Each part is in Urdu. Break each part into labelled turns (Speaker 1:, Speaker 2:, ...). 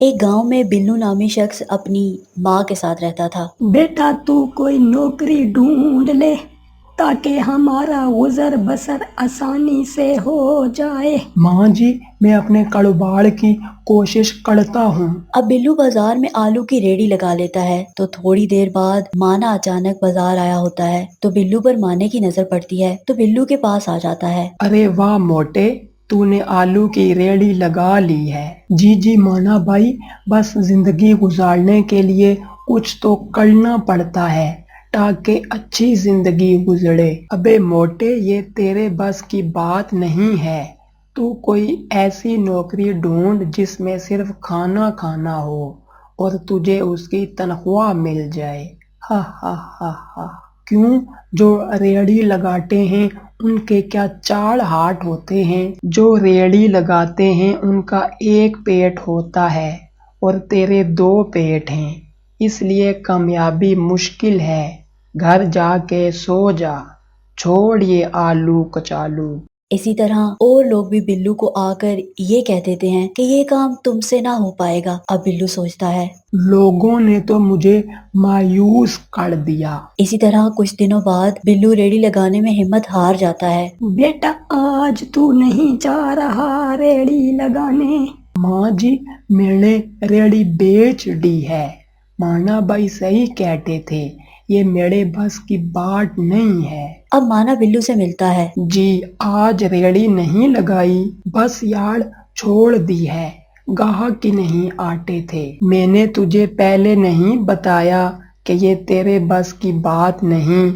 Speaker 1: ایک گاؤں میں بلو نامی شخص اپنی ماں کے ساتھ رہتا تھا۔
Speaker 2: بیٹا تو کوئی نوکری ڈھونڈ لے تاکہ ہمارا گزر بسر آسانی سے ہو جائے۔
Speaker 3: ماں جی، میں اپنے کاروبار کی کوشش کرتا ہوں۔
Speaker 1: اب بلو بازار میں آلو کی ریڑھی لگا لیتا ہے تو تھوڑی دیر بعد مانا اچانک بازار آیا ہوتا ہے تو بلو پر مانے کی نظر پڑتی ہے تو بلو کے پاس آ جاتا ہے۔
Speaker 3: ارے واہ موٹے، تو نے آلو کی ریڑھی لگا لی ہے۔ جی مانا بھائی، بس زندگی گزارنے کے لیے کچھ تو کرنا پڑتا ہے تاکہ اچھی زندگی گزرے۔ ابے موٹے، یہ تیرے بس کی بات نہیں ہے۔ تو کوئی ایسی نوکری ڈھونڈ جس میں صرف کھانا کھانا ہو اور تجھے اس کی تنخواہ مل جائے۔ ہا ہا ہا ہا۔ کیوں؟ جو ریڑھی لگاتے ہیں ان کے کیا چار ہاتھ ہوتے ہیں؟ جو ریڑھی لگاتے ہیں ان کا ایک پیٹ ہوتا ہے اور تیرے دو پیٹ ہیں، اس لیے کامیابی مشکل ہے۔ گھر جا کے سو جا، چھوڑ یہ آلو کچالو۔
Speaker 1: اسی طرح اور لوگ بھی بلو کو آ کر یہ کہہ دیتے ہیں کہ یہ کام تم سے نہ ہو پائے گا۔ اب بلو سوچتا ہے،
Speaker 3: لوگوں نے تو مجھے مایوس کر دیا۔
Speaker 1: اسی طرح کچھ دنوں بعد بلو ریڑھی لگانے میں ہمت ہار جاتا ہے۔
Speaker 2: بیٹا آج تو نہیں جا رہا ریڑھی لگانے؟
Speaker 3: ماں جی، میں نے ریڑھی بیچ دی ہے۔ مانا بھائی صحیح کہتے تھے، یہ میرے بس کی بات نہیں ہے۔
Speaker 1: اب مانا بلو سے ملتا ہے۔
Speaker 3: جی آج ریڑھی نہیں لگائی، بس یار چھوڑ دی ہے، گاہک کی نہیں آتے تھے۔ میں نے تجھے پہلے نہیں بتایا کہ یہ تیرے بس کی بات نہیں،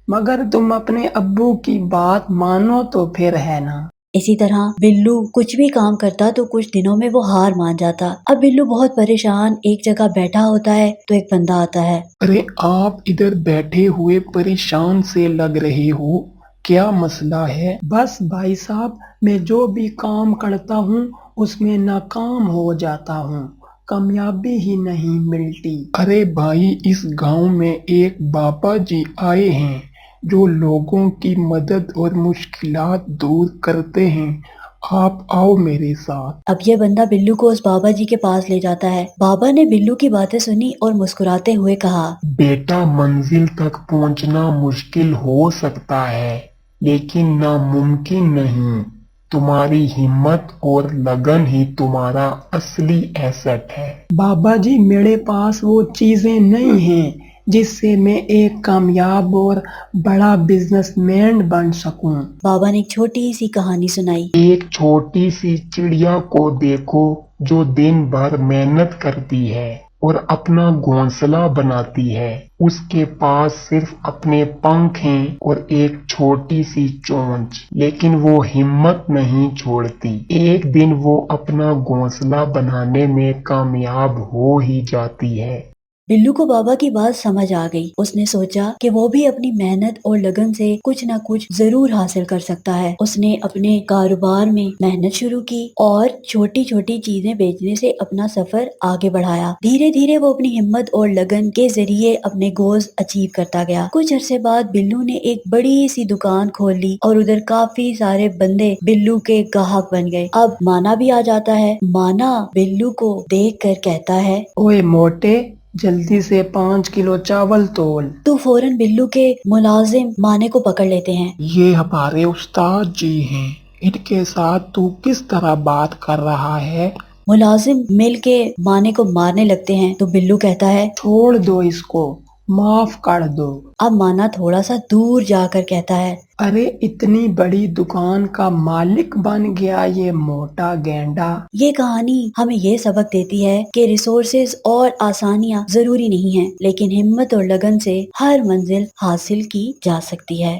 Speaker 3: مگر تم اپنے ابو کی بات مانو تو پھر ہے نا۔
Speaker 1: اسی طرح بلو کچھ بھی کام کرتا تو کچھ دنوں میں وہ ہار مان جاتا۔ اب بلو بہت پریشان ایک جگہ بیٹھا ہوتا ہے تو ایک بندہ آتا ہے۔
Speaker 3: ارے آپ ادھر بیٹھے ہوئے پریشان سے لگ رہے ہو، کیا مسئلہ ہے؟ بس بھائی صاحب، میں جو بھی کام کرتا ہوں اس میں ناکام ہو جاتا ہوں، کامیابی ہی نہیں ملتی۔ ارے بھائی، اس گاؤں میں ایک بابا جی آئے ہیں جو لوگوں کی مدد اور مشکلات دور کرتے ہیں، آپ آؤ میرے ساتھ۔
Speaker 1: اب یہ بندہ بلو کو اس بابا جی کے پاس لے جاتا ہے۔ بابا نے بلو کی باتیں سنی اور مسکراتے ہوئے کہا،
Speaker 4: بیٹا، منزل تک پہنچنا مشکل ہو سکتا ہے لیکن ناممکن نہیں۔ تمہاری ہمت اور لگن ہی تمہارا اصلی ایسٹ ہے۔
Speaker 3: بابا جی، میرے پاس وہ چیزیں نہیں ہیں جس سے میں ایک کامیاب اور بڑا بزنس مین بن سکوں۔
Speaker 1: بابا نے ایک چھوٹی سی کہانی سنائی۔
Speaker 4: ایک چھوٹی سی چڑیا کو دیکھو جو دن بھر محنت کرتی ہے اور اپنا گھونسلہ بناتی ہے۔ اس کے پاس صرف اپنے پنکھ ہیں اور ایک چھوٹی سی چونچ، لیکن وہ ہمت نہیں چھوڑتی۔ ایک دن وہ اپنا گھونسلہ بنانے میں کامیاب ہو ہی جاتی ہے۔
Speaker 1: بلو کو بابا کی بات سمجھ آ گئی۔ اس نے سوچا کہ وہ بھی اپنی محنت اور لگن سے کچھ نہ کچھ ضرور حاصل کر سکتا ہے۔ اس نے اپنے کاروبار میں محنت شروع کی اور چھوٹی چھوٹی چیزیں بیچنے سے اپنا سفر آگے بڑھایا۔ دھیرے دھیرے وہ اپنی ہمت اور لگن کے ذریعے اپنے گولز اچیو کرتا گیا۔ کچھ عرصے بعد بلو نے ایک بڑی سی دکان کھول لی اور ادھر کافی سارے بندے بلو کے گاہک بن گئے۔ اب مانا بھی آ جاتا ہے۔ مانا بلو کو دیکھ کر کہتا ہے،
Speaker 3: اوئے موٹے، جلدی سے 5 کلو چاول تول۔
Speaker 1: تو فوراً بلو کے ملازم مانے کو پکڑ لیتے ہیں۔
Speaker 3: یہ ہمارے استاد جی ہیں، ان کے ساتھ تو کس طرح بات کر رہا ہے؟
Speaker 1: ملازم مل کے مانے کو مارنے لگتے ہیں تو بلو کہتا ہے،
Speaker 3: چھوڑ دو اس کو، معاف کر دو۔
Speaker 1: اب مانا تھوڑا سا دور جا کر کہتا ہے،
Speaker 3: ارے اتنی بڑی دکان کا مالک بن گیا یہ موٹا گینڈا۔
Speaker 1: یہ کہانی ہمیں یہ سبق دیتی ہے کہ ریسورسز اور آسانیاں ضروری نہیں ہیں، لیکن ہمت اور لگن سے ہر منزل حاصل کی جا سکتی ہے۔